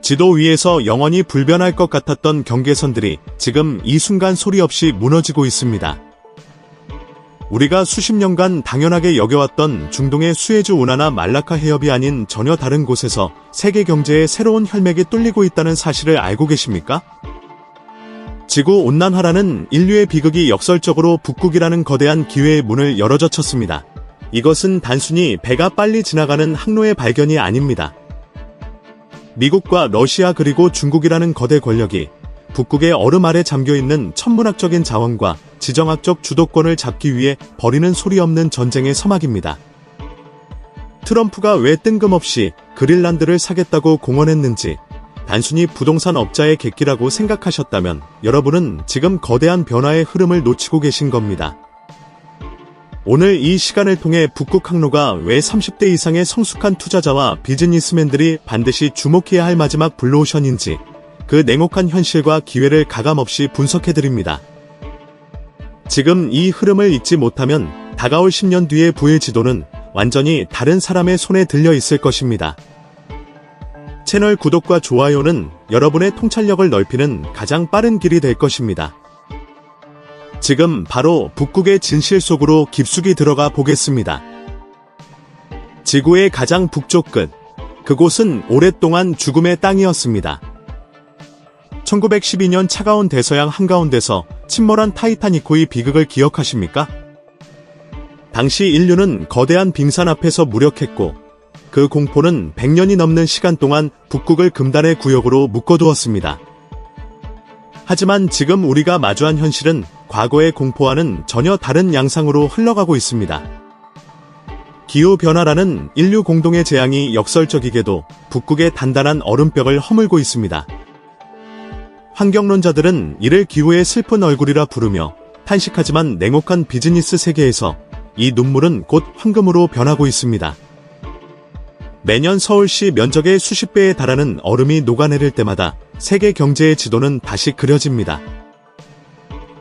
지도 위에서 영원히 불변할 것 같았던 경계선들이 지금 이 순간 소리 없이 무너지고 있습니다. 우리가 수십 년간 당연하게 여겨왔던 중동의 수에즈 운하나 말라카 해협이 아닌 전혀 다른 곳에서 세계 경제의 새로운 혈맥이 뚫리고 있다는 사실을 알고 계십니까? 지구온난화라는 인류의 비극이 역설적으로 북극이라는 거대한 기회의 문을 열어젖혔습니다. 이것은 단순히 배가 빨리 지나가는 항로의 발견이 아닙니다. 미국과 러시아 그리고 중국이라는 거대 권력이 북극의 얼음 아래 잠겨있는 천문학적인 자원과 지정학적 주도권을 잡기 위해 벌이는 소리 없는 전쟁의 서막입니다. 트럼프가 왜 뜬금없이 그린란드를 사겠다고 공언했는지 단순히 부동산 업자의 객기라고 생각하셨다면 여러분은 지금 거대한 변화의 흐름을 놓치고 계신 겁니다. 오늘 이 시간을 통해 북극 항로가 왜 30대 이상의 성숙한 투자자와 비즈니스맨들이 반드시 주목해야 할 마지막 블루오션인지 그 냉혹한 현실과 기회를 가감없이 분석해드립니다. 지금 이 흐름을 잊지 못하면 다가올 10년 뒤의 부의 지도는 완전히 다른 사람의 손에 들려 있을 것입니다. 채널 구독과 좋아요는 여러분의 통찰력을 넓히는 가장 빠른 길이 될 것입니다. 지금 바로 북극의 진실 속으로 깊숙이 들어가 보겠습니다. 지구의 가장 북쪽 끝, 그곳은 오랫동안 죽음의 땅이었습니다. 1912년 차가운 대서양 한가운데서 침몰한 타이타닉호의 비극을 기억하십니까? 당시 인류는 거대한 빙산 앞에서 무력했고 그 공포는 100년이 넘는 시간 동안 북극을 금단의 구역으로 묶어두었습니다. 하지만 지금 우리가 마주한 현실은 과거의 공포와는 전혀 다른 양상으로 흘러가고 있습니다. 기후변화라는 인류 공동의 재앙이 역설적이게도 북극의 단단한 얼음벽을 허물고 있습니다. 환경론자들은 이를 기후의 슬픈 얼굴이라 부르며 탄식하지만 냉혹한 비즈니스 세계에서 이 눈물은 곧 황금으로 변하고 있습니다. 매년 서울시 면적의 수십 배에 달하는 얼음이 녹아내릴 때마다 세계 경제의 지도는 다시 그려집니다.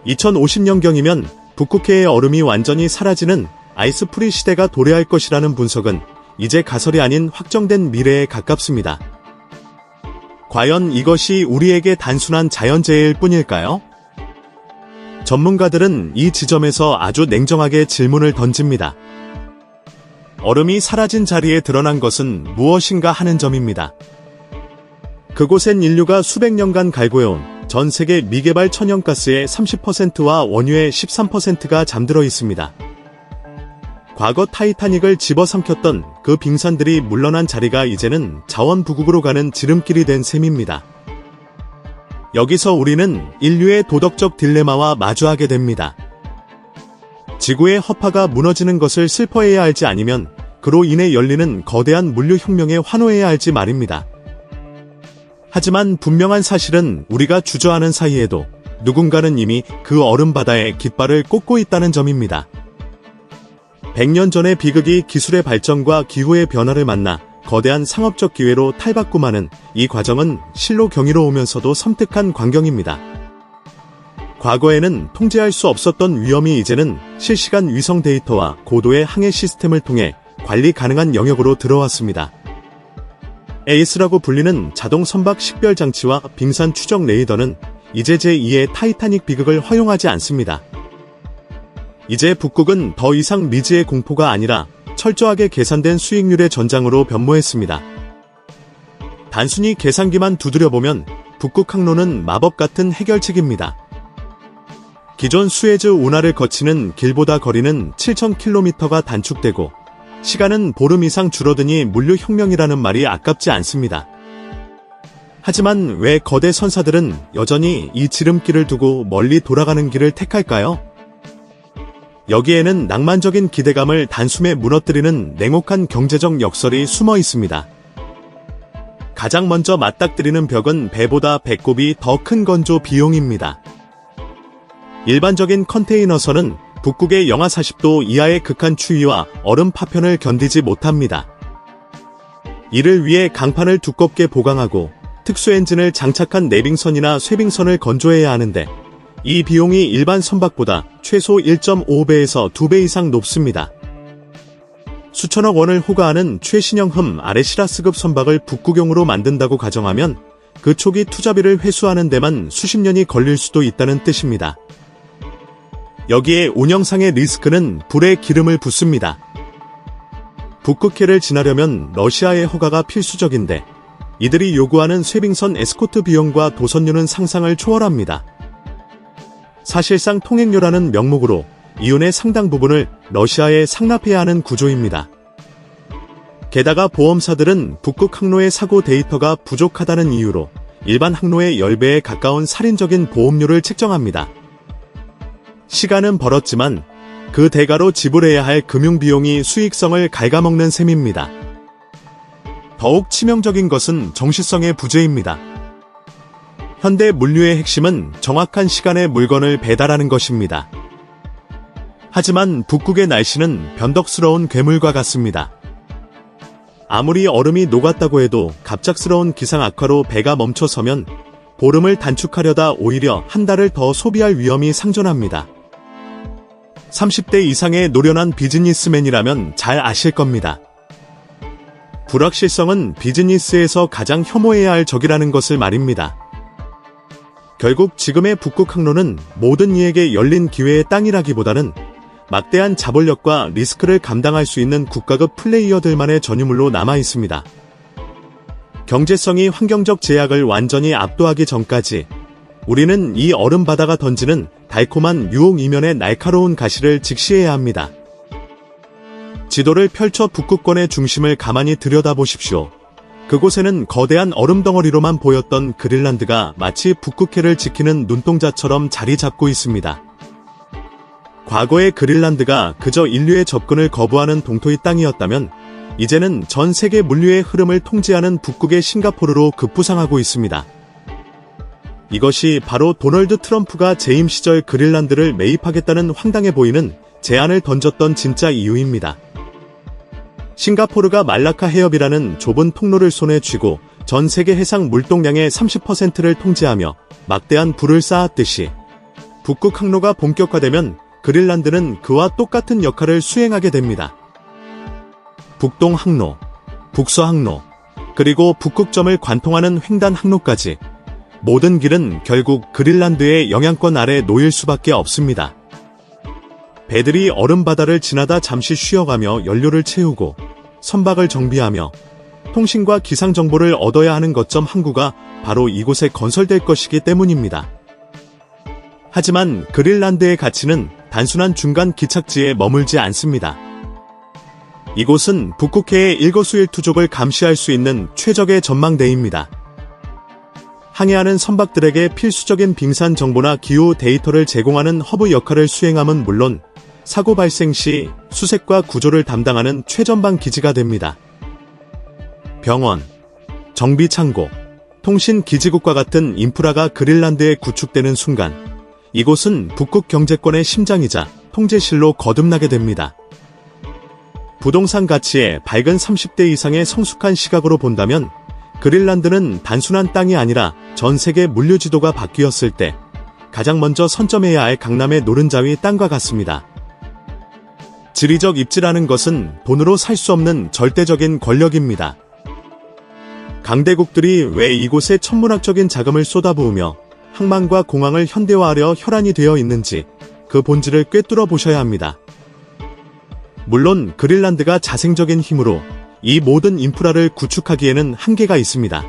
2050년경이면 북극해의 얼음이 완전히 사라지는 아이스프리 시대가 도래할 것이라는 분석은 이제 가설이 아닌 확정된 미래에 가깝습니다. 과연 이것이 우리에게 단순한 자연재해일 뿐일까요? 전문가들은 이 지점에서 아주 냉정하게 질문을 던집니다. 얼음이 사라진 자리에 드러난 것은 무엇인가 하는 점입니다. 그곳엔 인류가 수백 년간 갈구해온 전 세계 미개발 천연가스의 30%와 원유의 13%가 잠들어 있습니다. 과거 타이타닉을 집어삼켰던 그 빙산들이 물러난 자리가 이제는 자원부국으로 가는 지름길이 된 셈입니다. 여기서 우리는 인류의 도덕적 딜레마와 마주하게 됩니다. 지구의 허파가 무너지는 것을 슬퍼해야 할지 아니면 그로 인해 열리는 거대한 물류혁명에 환호해야 할지 말입니다. 하지만 분명한 사실은 우리가 주저하는 사이에도 누군가는 이미 그 얼음바다에 깃발을 꽂고 있다는 점입니다. 100년 전의 비극이 기술의 발전과 기후의 변화를 만나 거대한 상업적 기회로 탈바꿈하는 이 과정은 실로 경이로우면서도 섬뜩한 광경입니다. 과거에는 통제할 수 없었던 위험이 이제는 실시간 위성 데이터와 고도의 항해 시스템을 통해 관리 가능한 영역으로 들어왔습니다. 에이스라고 불리는 자동 선박 식별 장치와 빙산 추적 레이더는 이제 제2의 타이타닉 비극을 허용하지 않습니다. 이제 북극은 더 이상 미지의 공포가 아니라 철저하게 계산된 수익률의 전장으로 변모했습니다. 단순히 계산기만 두드려보면 북극 항로는 마법 같은 해결책입니다. 기존 수에즈 운하를 거치는 길보다 거리는 7,000km가 단축되고 시간은 보름 이상 줄어드니 물류혁명이라는 말이 아깝지 않습니다. 하지만 왜 거대 선사들은 여전히 이 지름길을 두고 멀리 돌아가는 길을 택할까요? 여기에는 낭만적인 기대감을 단숨에 무너뜨리는 냉혹한 경제적 역설이 숨어 있습니다. 가장 먼저 맞닥뜨리는 벽은 배보다 배꼽이 더 큰 건조 비용입니다. 일반적인 컨테이너선은 북극의 영하 40도 이하의 극한 추위와 얼음 파편을 견디지 못합니다. 이를 위해 강판을 두껍게 보강하고 특수 엔진을 장착한 내빙선이나 쇄빙선을 건조해야 하는데 이 비용이 일반 선박보다 최소 1.5배에서 2배 이상 높습니다. 수천억 원을 호가하는 최신형 흠 아레시라스급 선박을 북극용으로 만든다고 가정하면 그 초기 투자비를 회수하는 데만 수십 년이 걸릴 수도 있다는 뜻입니다. 여기에 운영상의 리스크는 불에 기름을 붓습니다. 북극해를 지나려면 러시아의 허가가 필수적인데 이들이 요구하는 쇄빙선 에스코트 비용과 도선료는 상상을 초월합니다. 사실상 통행료라는 명목으로 이윤의 상당 부분을 러시아에 상납해야 하는 구조입니다. 게다가 보험사들은 북극 항로의 사고 데이터가 부족하다는 이유로 일반 항로의 10배에 가까운 살인적인 보험료를 책정합니다. 시간은 벌었지만 그 대가로 지불해야 할 금융비용이 수익성을 갉아먹는 셈입니다. 더욱 치명적인 것은 정시성의 부재입니다. 현대 물류의 핵심은 정확한 시간에 물건을 배달하는 것입니다. 하지만 북극의 날씨는 변덕스러운 괴물과 같습니다. 아무리 얼음이 녹았다고 해도 갑작스러운 기상 악화로 배가 멈춰서면 보름을 단축하려다 오히려 한 달을 더 소비할 위험이 상존합니다. 30대 이상의 노련한 비즈니스맨이라면 잘 아실 겁니다. 불확실성은 비즈니스에서 가장 혐오해야 할 적이라는 것을 말입니다. 결국 지금의 북극 항로는 모든 이에게 열린 기회의 땅이라기보다는 막대한 자본력과 리스크를 감당할 수 있는 국가급 플레이어들만의 전유물로 남아 있습니다. 경제성이 환경적 제약을 완전히 압도하기 전까지 우리는 이 얼음 바다가 던지는 달콤한 유혹 이면의 날카로운 가시를 직시해야 합니다. 지도를 펼쳐 북극권의 중심을 가만히 들여다보십시오. 그곳에는 거대한 얼음 덩어리로만 보였던 그린란드가 마치 북극해를 지키는 눈동자처럼 자리 잡고 있습니다. 과거의 그린란드가 그저 인류의 접근을 거부하는 동토의 땅이었다면 이제는 전 세계 물류의 흐름을 통제하는 북극의 싱가포르로 급부상하고 있습니다. 이것이 바로 도널드 트럼프가 재임 시절 그린란드를 매입하겠다는 황당해 보이는 제안을 던졌던 진짜 이유입니다. 싱가포르가 말라카 해협이라는 좁은 통로를 손에 쥐고 전 세계 해상 물동량의 30%를 통제하며 막대한 불을 쌓았듯이 북극 항로가 본격화되면 그린란드는 그와 똑같은 역할을 수행하게 됩니다. 북동 항로, 북서 항로, 그리고 북극점을 관통하는 횡단 항로까지 모든 길은 결국 그린란드의 영향권 아래 놓일 수밖에 없습니다. 배들이 얼음바다를 지나다 잠시 쉬어가며 연료를 채우고 선박을 정비하며 통신과 기상 정보를 얻어야 하는 거점 항구가 바로 이곳에 건설될 것이기 때문입니다. 하지만 그린란드의 가치는 단순한 중간 기착지에 머물지 않습니다. 이곳은 북극해의 일거수일투족을 감시할 수 있는 최적의 전망대입니다. 항해하는 선박들에게 필수적인 빙산 정보나 기후 데이터를 제공하는 허브 역할을 수행함은 물론 사고 발생 시 수색과 구조를 담당하는 최전방 기지가 됩니다. 병원, 정비창고, 통신기지국과 같은 인프라가 그린란드에 구축되는 순간 이곳은 북극 경제권의 심장이자 통제실로 거듭나게 됩니다. 부동산 가치의 밝은 30대 이상의 성숙한 시각으로 본다면 그린란드는 단순한 땅이 아니라 전 세계 물류 지도가 바뀌었을 때 가장 먼저 선점해야 할 강남의 노른자위 땅과 같습니다. 지리적 입지라는 것은 돈으로 살 수 없는 절대적인 권력입니다. 강대국들이 왜 이곳에 천문학적인 자금을 쏟아부으며 항만과 공항을 현대화하려 혈안이 되어 있는지 그 본질을 꿰뚫어 보셔야 합니다. 물론 그린란드가 자생적인 힘으로 이 모든 인프라를 구축하기에는 한계가 있습니다.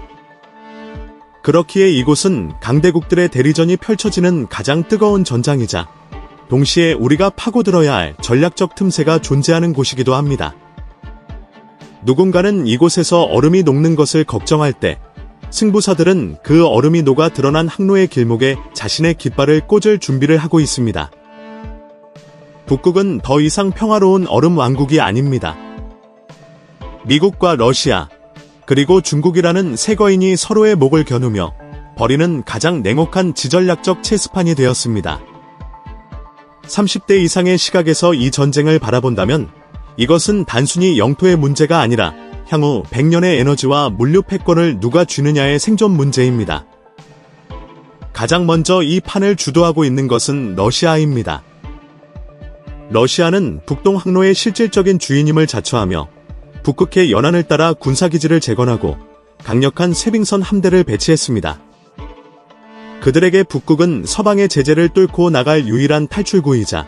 그렇기에 이곳은 강대국들의 대리전이 펼쳐지는 가장 뜨거운 전장이자 동시에 우리가 파고들어야 할 전략적 틈새가 존재하는 곳이기도 합니다. 누군가는 이곳에서 얼음이 녹는 것을 걱정할 때 승부사들은 그 얼음이 녹아 드러난 항로의 길목에 자신의 깃발을 꽂을 준비를 하고 있습니다. 북극은 더 이상 평화로운 얼음 왕국이 아닙니다. 미국과 러시아, 그리고 중국이라는 세 거인이 서로의 목을 겨누며 벌이는 가장 냉혹한 지전략적 체스판이 되었습니다. 30대 이상의 시각에서 이 전쟁을 바라본다면 이것은 단순히 영토의 문제가 아니라 향후 100년의 에너지와 물류 패권을 누가 쥐느냐의 생존 문제입니다. 가장 먼저 이 판을 주도하고 있는 것은 러시아입니다. 러시아는 북동 항로의 실질적인 주인임을 자처하며 북극해 연안을 따라 군사기지를 재건하고 강력한 쇄빙선 함대를 배치했습니다. 그들에게 북극은 서방의 제재를 뚫고 나갈 유일한 탈출구이자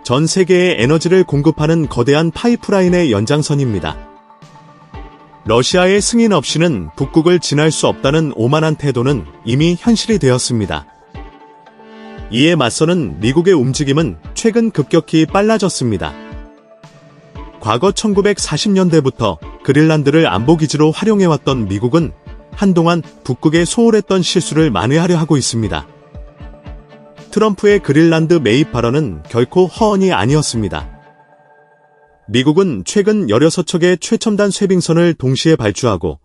전 세계에 에너지를 공급하는 거대한 파이프라인의 연장선입니다. 러시아의 승인 없이는 북극을 지날 수 없다는 오만한 태도는 이미 현실이 되었습니다. 이에 맞서는 미국의 움직임은 최근 급격히 빨라졌습니다. 과거 1940년대부터 그린란드를 안보기지로 활용해왔던 미국은 한동안 북극에 소홀했던 실수를 만회하려 하고 있습니다. 트럼프의 그린란드 매입 발언은 결코 허언이 아니었습니다. 미국은 최근 16척의 최첨단 쇄빙선을 동시에 발주하고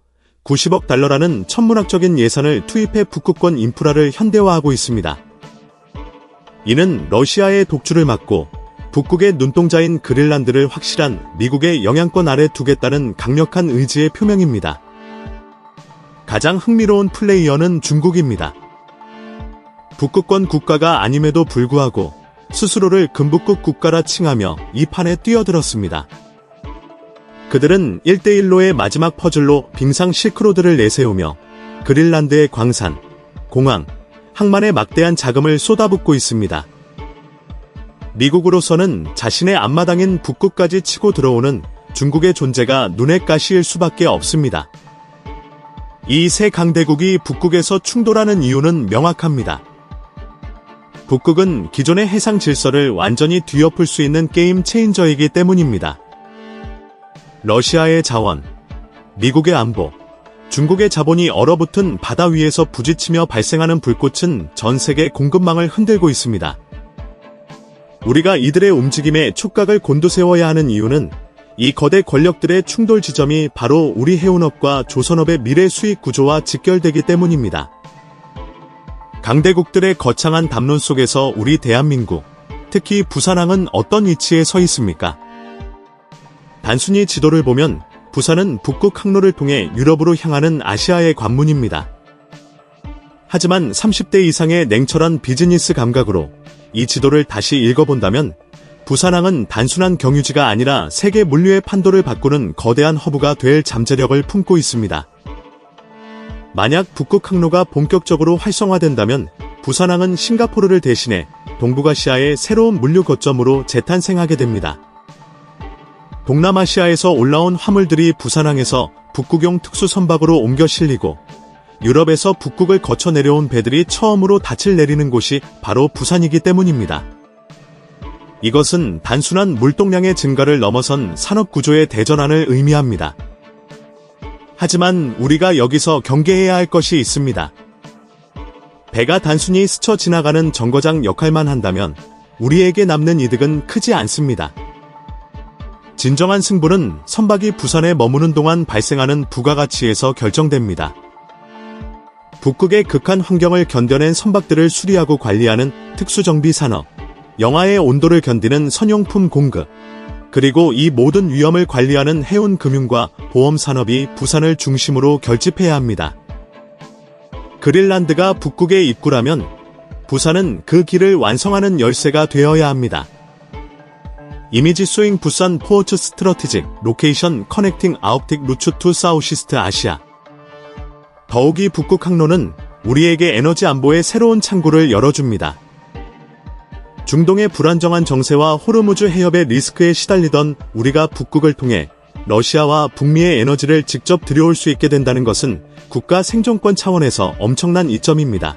90억 달러라는 천문학적인 예산을 투입해 북극권 인프라를 현대화하고 있습니다. 이는 러시아의 독주를 막고 북극의 눈동자인 그린란드를 확실한 미국의 영향권 아래 두겠다는 강력한 의지의 표명입니다. 가장 흥미로운 플레이어는 중국입니다. 북극권 국가가 아님에도 불구하고 스스로를 금북극 국가라 칭하며 이 판에 뛰어들었습니다. 그들은 1대1로의 마지막 퍼즐로 빙상 실크로드를 내세우며 그린란드의 광산, 공항, 항만에 막대한 자금을 쏟아붓고 있습니다. 미국으로서는 자신의 앞마당인 북극까지 치고 들어오는 중국의 존재가 눈에 가시일 수밖에 없습니다. 이 세 강대국이 북극에서 충돌하는 이유는 명확합니다. 북극은 기존의 해상 질서를 완전히 뒤엎을 수 있는 게임 체인저이기 때문입니다. 러시아의 자원, 미국의 안보, 중국의 자본이 얼어붙은 바다 위에서 부딪히며 발생하는 불꽃은 전 세계 공급망을 흔들고 있습니다. 우리가 이들의 움직임에 촉각을 곤두세워야 하는 이유는 이 거대 권력들의 충돌 지점이 바로 우리 해운업과 조선업의 미래 수익 구조와 직결되기 때문입니다. 강대국들의 거창한 담론 속에서 우리 대한민국, 특히 부산항은 어떤 위치에 서 있습니까? 단순히 지도를 보면 부산은 북극 항로를 통해 유럽으로 향하는 아시아의 관문입니다. 하지만 30대 이상의 냉철한 비즈니스 감각으로 이 지도를 다시 읽어본다면 부산항은 단순한 경유지가 아니라 세계 물류의 판도를 바꾸는 거대한 허브가 될 잠재력을 품고 있습니다. 만약 북극 항로가 본격적으로 활성화된다면 부산항은 싱가포르를 대신해 동북아시아의 새로운 물류 거점으로 재탄생하게 됩니다. 동남아시아에서 올라온 화물들이 부산항에서 북극용 특수 선박으로 옮겨 실리고 유럽에서 북극을 거쳐 내려온 배들이 처음으로 닻을 내리는 곳이 바로 부산이기 때문입니다. 이것은 단순한 물동량의 증가를 넘어선 산업구조의 대전환을 의미합니다. 하지만 우리가 여기서 경계해야 할 것이 있습니다. 배가 단순히 스쳐 지나가는 정거장 역할만 한다면 우리에게 남는 이득은 크지 않습니다. 진정한 승부는 선박이 부산에 머무는 동안 발생하는 부가가치에서 결정됩니다. 북극의 극한 환경을 견뎌낸 선박들을 수리하고 관리하는 특수정비 산업, 영하의 온도를 견디는 선용품 공급, 그리고 이 모든 위험을 관리하는 해운 금융과 보험 산업이 부산을 중심으로 결집해야 합니다. 그린란드가 북극의 입구라면 부산은 그 길을 완성하는 열쇠가 되어야 합니다. 이미지 스윙 부산 포트 스트러티직 로케이션 커넥팅 아웃틱 루츠 투 사우시스트 아시아. 더욱이 북극 항로는 우리에게 에너지 안보의 새로운 창구를 열어줍니다. 중동의 불안정한 정세와 호르무즈 해협의 리스크에 시달리던 우리가 북극을 통해 러시아와 북미의 에너지를 직접 들여올 수 있게 된다는 것은 국가 생존권 차원에서 엄청난 이점입니다.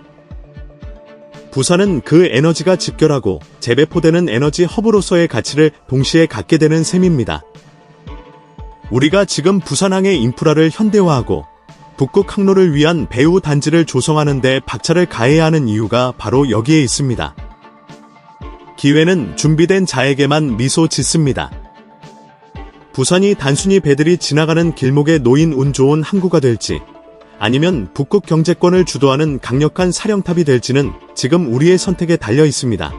부산은 그 에너지가 집결하고 재배포되는 에너지 허브로서의 가치를 동시에 갖게 되는 셈입니다. 우리가 지금 부산항의 인프라를 현대화하고 북극 항로를 위한 배후 단지를 조성하는 데 박차를 가해야 하는 이유가 바로 여기에 있습니다. 기회는 준비된 자에게만 미소 짓습니다. 부산이 단순히 배들이 지나가는 길목에 놓인 운 좋은 항구가 될지 아니면 북극 경제권을 주도하는 강력한 사령탑이 될지는 지금 우리의 선택에 달려 있습니다.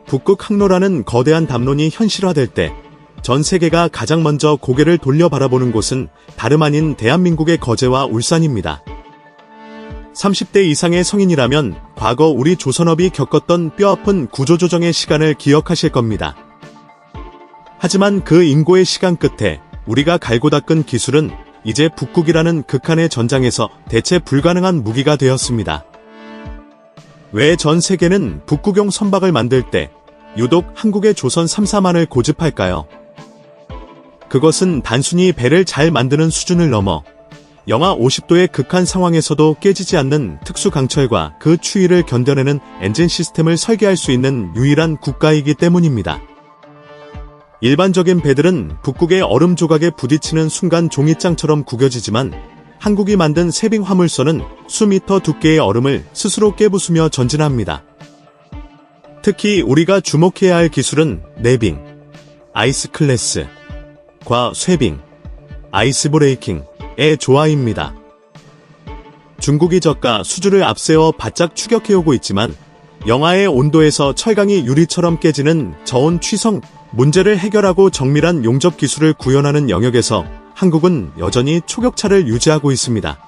북극 항로라는 거대한 담론이 현실화될 때 전 세계가 가장 먼저 고개를 돌려 바라보는 곳은 다름 아닌 대한민국의 거제와 울산입니다. 30대 이상의 성인이라면 과거 우리 조선업이 겪었던 뼈아픈 구조조정의 시간을 기억하실 겁니다. 하지만 그 인고의 시간 끝에 우리가 갈고 닦은 기술은 이제 북극이라는 극한의 전장에서 대체 불가능한 무기가 되었습니다. 왜 전 세계는 북극용 선박을 만들 때 유독 한국의 조선 3사만을 고집할까요? 그것은 단순히 배를 잘 만드는 수준을 넘어 영하 50도의 극한 상황에서도 깨지지 않는 특수 강철과 그 추위를 견뎌내는 엔진 시스템을 설계할 수 있는 유일한 국가이기 때문입니다. 일반적인 배들은 북극의 얼음 조각에 부딪히는 순간 종이장처럼 구겨지지만 한국이 만든 세빙 화물선은 수미터 두께의 얼음을 스스로 깨부수며 전진합니다. 특히 우리가 주목해야 할 기술은 내빙, 아이스 클래스과 쇠빙, 아이스 브레이킹의 조화입니다. 중국이 저가 수주를 앞세워 바짝 추격해오고 있지만 영하의 온도에서 철강이 유리처럼 깨지는 저온 취성 문제를 해결하고 정밀한 용접 기술을 구현하는 영역에서 한국은 여전히 초격차를 유지하고 있습니다.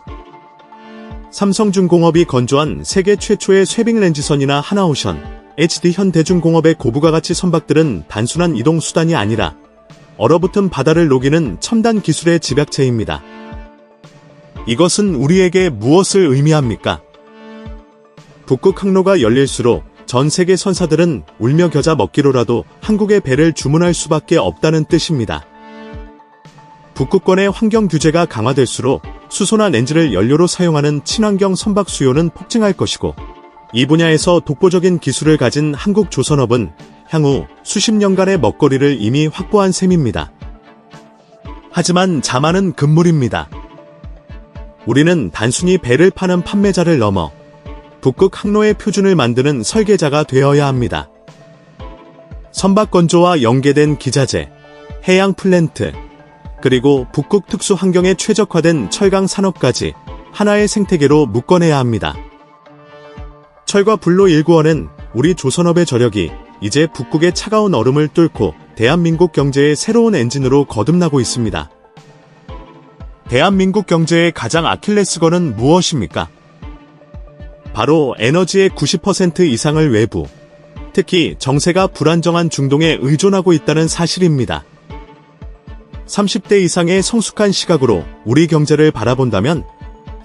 삼성중공업이 건조한 세계 최초의 쇠빙 렌지선이나 하나오션, HD 현대중공업의 고부가가치 선박들은 단순한 이동 수단이 아니라 얼어붙은 바다를 녹이는 첨단 기술의 집약체입니다. 이것은 우리에게 무엇을 의미합니까? 북극 항로가 열릴수록 전 세계 선사들은 울며 겨자 먹기로라도 한국의 배를 주문할 수밖에 없다는 뜻입니다. 북극권의 환경 규제가 강화될수록 수소나 렌즈를 연료로 사용하는 친환경 선박 수요는 폭증할 것이고, 이 분야에서 독보적인 기술을 가진 한국 조선업은 향후 수십 년간의 먹거리를 이미 확보한 셈입니다. 하지만 자만은 금물입니다. 우리는 단순히 배를 파는 판매자를 넘어 북극 항로의 표준을 만드는 설계자가 되어야 합니다. 선박 건조와 연계된 기자재, 해양 플랜트, 그리고 북극 특수 환경에 최적화된 철강 산업까지 하나의 생태계로 묶어내야 합니다. 철과 불로 일구어낸 우리 조선업의 저력이 이제 북극의 차가운 얼음을 뚫고 대한민국 경제의 새로운 엔진으로 거듭나고 있습니다. 대한민국 경제의 가장 아킬레스건은 무엇입니까? 바로 에너지의 90% 이상을 외부, 특히 정세가 불안정한 중동에 의존하고 있다는 사실입니다. 30대 이상의 성숙한 시각으로 우리 경제를 바라본다면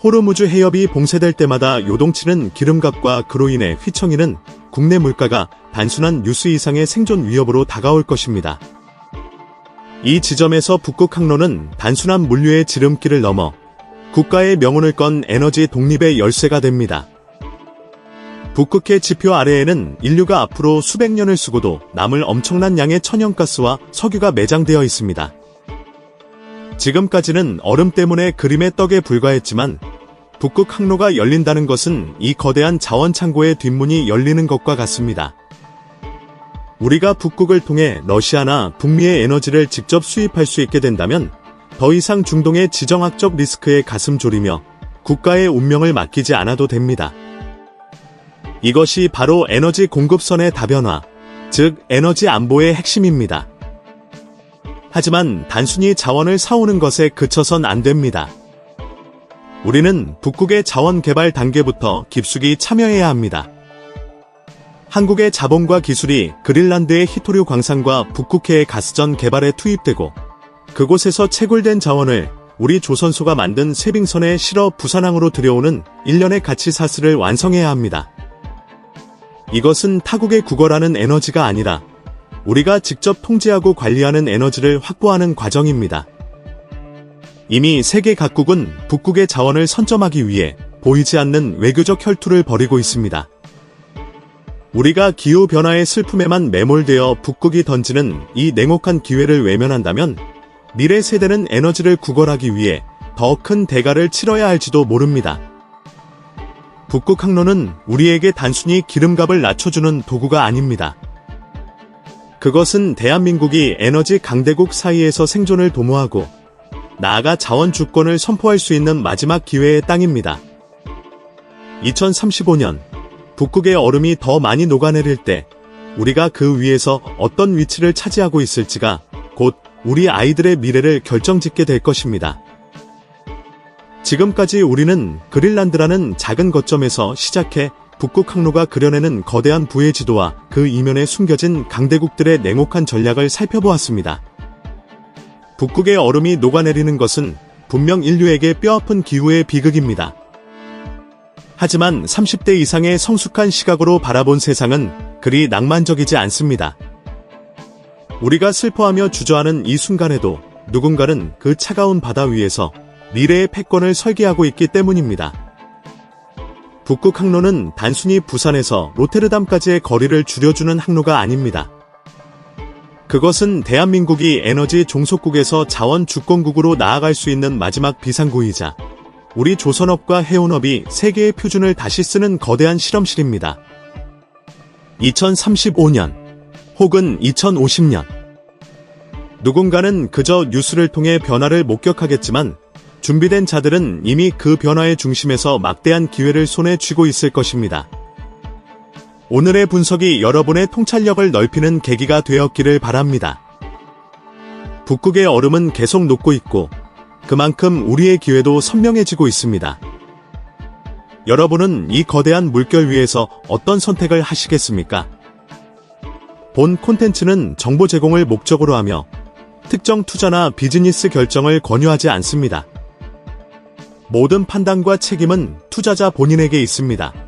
호르무즈 해협이 봉쇄될 때마다 요동치는 기름값과 그로 인해 휘청이는 국내 물가가 단순한 뉴스 이상의 생존 위협으로 다가올 것입니다. 이 지점에서 북극 항로는 단순한 물류의 지름길을 넘어 국가의 명운을 건 에너지 독립의 열쇠가 됩니다. 북극해 지표 아래에는 인류가 앞으로 수백 년을 쓰고도 남을 엄청난 양의 천연가스와 석유가 매장되어 있습니다. 지금까지는 얼음 때문에 그림의 떡에 불과했지만 북극 항로가 열린다는 것은 이 거대한 자원 창고의 뒷문이 열리는 것과 같습니다. 우리가 북극을 통해 러시아나 북미의 에너지를 직접 수입할 수 있게 된다면 더 이상 중동의 지정학적 리스크에 가슴 졸이며 국가의 운명을 맡기지 않아도 됩니다. 이것이 바로 에너지 공급선의 다변화, 즉 에너지 안보의 핵심입니다. 하지만 단순히 자원을 사오는 것에 그쳐선 안 됩니다. 우리는 북극의 자원 개발 단계부터 깊숙이 참여해야 합니다. 한국의 자본과 기술이 그린란드의 히토류 광산과 북극해의 가스전 개발에 투입되고 그곳에서 채굴된 자원을 우리 조선소가 만든 쇠빙선에 실어 부산항으로 들여오는 일련의 가치 사슬을 완성해야 합니다. 이것은 타국의 국어라는 에너지가 아니라 우리가 직접 통제하고 관리하는 에너지를 확보하는 과정입니다. 이미 세계 각국은 북극의 자원을 선점하기 위해 보이지 않는 외교적 혈투를 벌이고 있습니다. 우리가 기후변화의 슬픔에만 매몰되어 북극이 던지는 이 냉혹한 기회를 외면한다면 미래 세대는 에너지를 구걸하기 위해 더 큰 대가를 치러야 할지도 모릅니다. 북극 항로는 우리에게 단순히 기름값을 낮춰주는 도구가 아닙니다. 그것은 대한민국이 에너지 강대국 사이에서 생존을 도모하고 나아가 자원 주권을 선포할 수 있는 마지막 기회의 땅입니다. 2035년 북극의 얼음이 더 많이 녹아내릴 때 우리가 그 위에서 어떤 위치를 차지하고 있을지가 곧 우리 아이들의 미래를 결정짓게 될 것입니다. 지금까지 우리는 그린란드라는 작은 거점에서 시작해 북극 항로가 그려내는 거대한 부의 지도와 그 이면에 숨겨진 강대국들의 냉혹한 전략을 살펴보았습니다. 북극의 얼음이 녹아내리는 것은 분명 인류에게 뼈아픈 기후의 비극입니다. 하지만 30대 이상의 성숙한 시각으로 바라본 세상은 그리 낭만적이지 않습니다. 우리가 슬퍼하며 주저하는 이 순간에도 누군가는 그 차가운 바다 위에서 미래의 패권을 설계하고 있기 때문입니다. 북극 항로는 단순히 부산에서 로테르담까지의 거리를 줄여주는 항로가 아닙니다. 그것은 대한민국이 에너지 종속국에서 자원 주권국으로 나아갈 수 있는 마지막 비상구이자 우리 조선업과 해운업이 세계의 표준을 다시 쓰는 거대한 실험실입니다. 2035년 혹은 2050년 누군가는 그저 뉴스를 통해 변화를 목격하겠지만 준비된 자들은 이미 그 변화의 중심에서 막대한 기회를 손에 쥐고 있을 것입니다. 오늘의 분석이 여러분의 통찰력을 넓히는 계기가 되었기를 바랍니다. 북극의 얼음은 계속 녹고 있고 그만큼 우리의 기회도 선명해지고 있습니다. 여러분은 이 거대한 물결 위에서 어떤 선택을 하시겠습니까? 본 콘텐츠는 정보 제공을 목적으로 하며 특정 투자나 비즈니스 결정을 권유하지 않습니다. 모든 판단과 책임은 투자자 본인에게 있습니다.